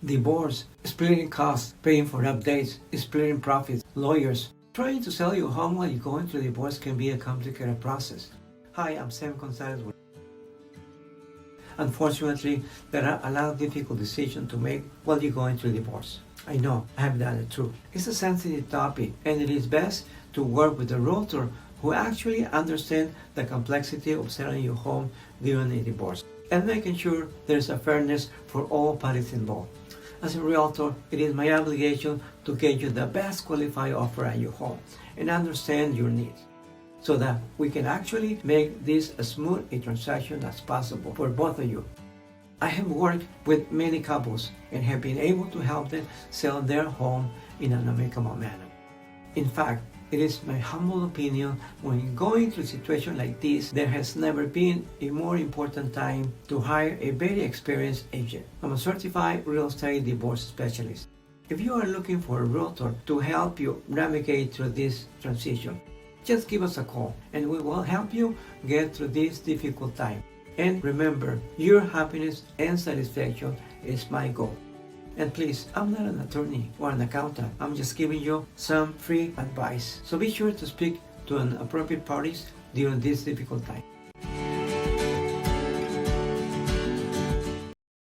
divorce, splitting costs, paying for updates, splitting profits, lawyers. Trying to sell your home while you're going through divorce can be a complicated process. Hi, I'm Samuel Gonzalez. Unfortunately, there are a lot of difficult decisions to make while you're going through divorce. I know, I have done it too. It's a sensitive topic, and it is best to work with a realtor who actually understands the complexity of selling your home during a divorce and making sure there's a fairness for all parties involved. As a realtor, it is my obligation to get you the best qualified offer on your home and understand your needs so that we can actually make this as smooth a transaction as possible for both of you. I have worked with many couples and have been able to help them sell their home in an amicable manner. In fact, it is my humble opinion when going through a situation like this, there has never been a more important time to hire a very experienced agent. I'm a certified real estate divorce specialist. If you are looking for a realtor to help you navigate through this transition, just give us a call and we will help you get through this difficult time. And remember, your happiness and satisfaction is my goal. And please, I'm not an attorney or an accountant. I'm just giving you some free advice. So be sure to speak to an appropriate parties during this difficult time.